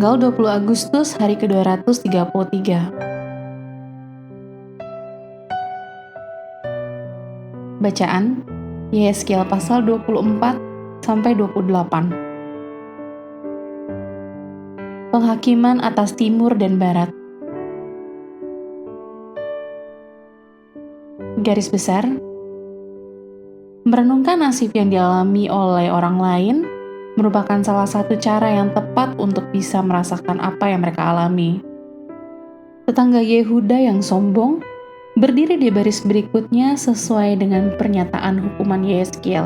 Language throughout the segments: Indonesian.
Tanggal 20 Agustus hari ke-233. Bacaan Yehezkiel pasal 24 sampai 28. Penghakiman atas timur dan barat. Garis besar, merenungkan nasib yang dialami oleh orang lain merupakan salah satu cara yang tepat untuk bisa merasakan apa yang mereka alami. Tetangga Yehuda yang sombong berdiri di baris berikutnya sesuai dengan pernyataan hukuman Yehezkiel.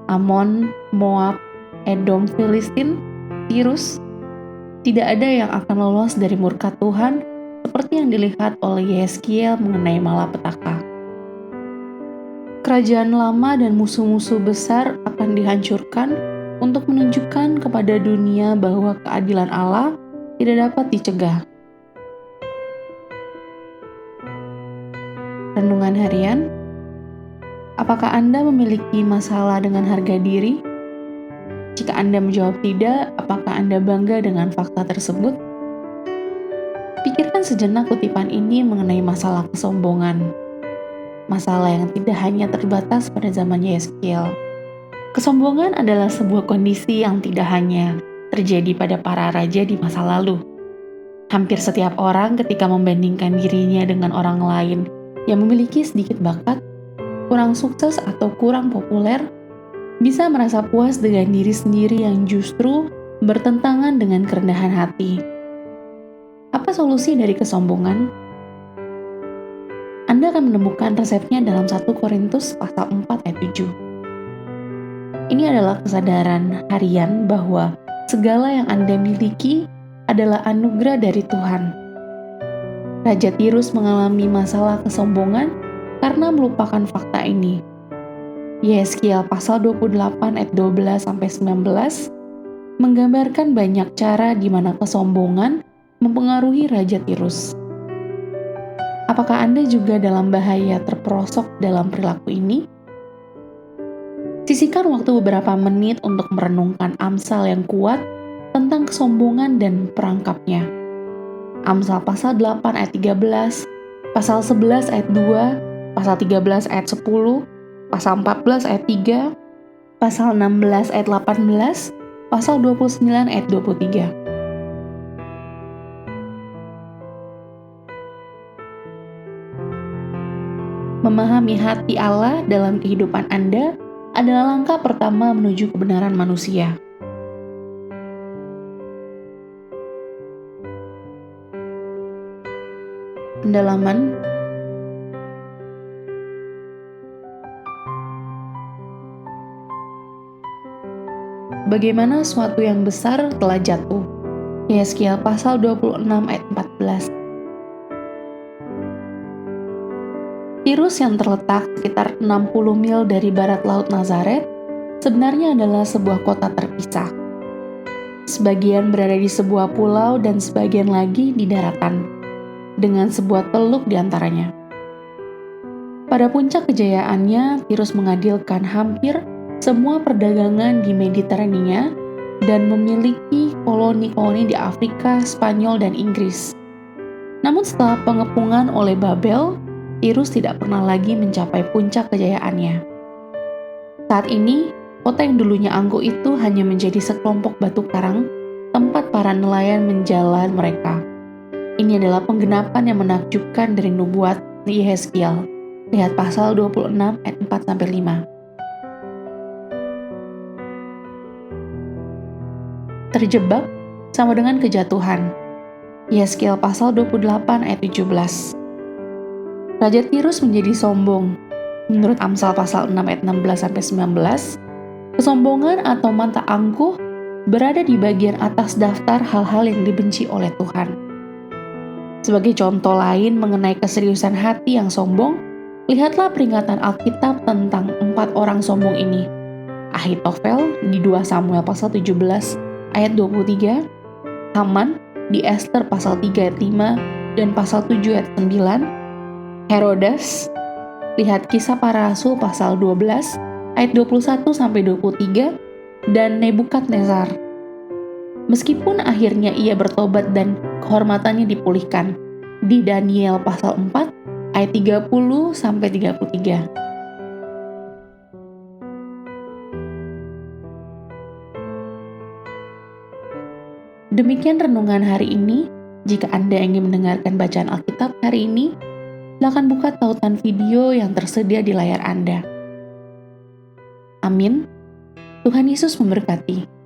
Amon, Moab, Edom, Filistin, Tirus, tidak ada yang akan lolos dari murka Tuhan seperti yang dilihat oleh Yehezkiel mengenai malapetaka. Kerajaan lama dan musuh-musuh besar akan dihancurkan untuk menunjukkan kepada dunia bahwa keadilan Allah tidak dapat dicegah. Renungan harian. Apakah Anda memiliki masalah dengan harga diri? Jika Anda menjawab tidak, apakah Anda bangga dengan fakta tersebut? Pikirkan sejenak kutipan ini mengenai masalah kesombongan. Masalah yang tidak hanya terbatas pada zaman Yehezkiel. Kesombongan adalah sebuah kondisi yang tidak hanya terjadi pada para raja di masa lalu. Hampir setiap orang ketika membandingkan dirinya dengan orang lain yang memiliki sedikit bakat, kurang sukses atau kurang populer, bisa merasa puas dengan diri sendiri yang justru bertentangan dengan kerendahan hati. Apa solusi dari kesombongan? Anda akan menemukan resepnya dalam 1 Korintus pasal 4 ayat 7. Ini adalah kesadaran harian bahwa segala yang Anda miliki adalah anugerah dari Tuhan. Raja Tirus mengalami masalah kesombongan karena melupakan fakta ini. Yehezkiel pasal 28 ayat 12-19 menggambarkan banyak cara di mana kesombongan mempengaruhi Raja Tirus. Apakah Anda juga dalam bahaya terperosok dalam perilaku ini? Sisihkan waktu beberapa menit untuk merenungkan Amsal yang kuat tentang kesombongan dan perangkapnya. Amsal pasal 8 ayat 13, pasal 11 ayat 2, pasal 13 ayat 10, pasal 14 ayat 3, pasal 16 ayat 18, pasal 29 ayat 23. Memahami hati Allah dalam kehidupan Anda adalah langkah pertama menuju kebenaran manusia. Pendalaman. Bagaimana suatu yang besar telah jatuh. Yehezkiel pasal 26 ayat 14. Tirus yang terletak sekitar 60 mil dari barat laut Nazaret sebenarnya adalah sebuah kota terpisah. Sebagian berada di sebuah pulau dan sebagian lagi di daratan, dengan sebuah teluk di antaranya. Pada puncak kejayaannya, Tirus mengadilkan hampir semua perdagangan di Mediterania dan memiliki koloni-koloni di Afrika, Spanyol, dan Inggris. Namun setelah pengepungan oleh Babel, Tirus tidak pernah lagi mencapai puncak kejayaannya. Saat ini, kota yang dulunya angkuh itu hanya menjadi sekelompok batu karang, tempat para nelayan menjalan mereka. Ini adalah penggenapan yang menakjubkan dari nubuat Yehezkiel. Lihat pasal 26 ayat 4-5. Terjebak sama dengan kejatuhan. Yehezkiel pasal 28 ayat 17. Raja Tirus menjadi sombong. Menurut Amsal pasal 6 ayat 16-19, kesombongan atau mata angkuh berada di bagian atas daftar hal-hal yang dibenci oleh Tuhan. Sebagai contoh lain mengenai keseriusan hati yang sombong, lihatlah peringatan Alkitab tentang 4 orang sombong ini. Ahitofel di 2 Samuel pasal 17 ayat 23, Haman di Ester pasal 3 ayat 5 dan pasal 7 ayat 9, Herodes, lihat Kisah Para Rasul pasal 12 ayat 21-23, dan Nebukadnezar. Meskipun akhirnya ia bertobat dan kehormatannya dipulihkan. Di Daniel pasal 4 ayat 30-33. Demikian renungan hari ini. Jika Anda ingin mendengarkan bacaan Alkitab hari ini, silakan buka tautan video yang tersedia di layar Anda. Amin. Tuhan Yesus memberkati.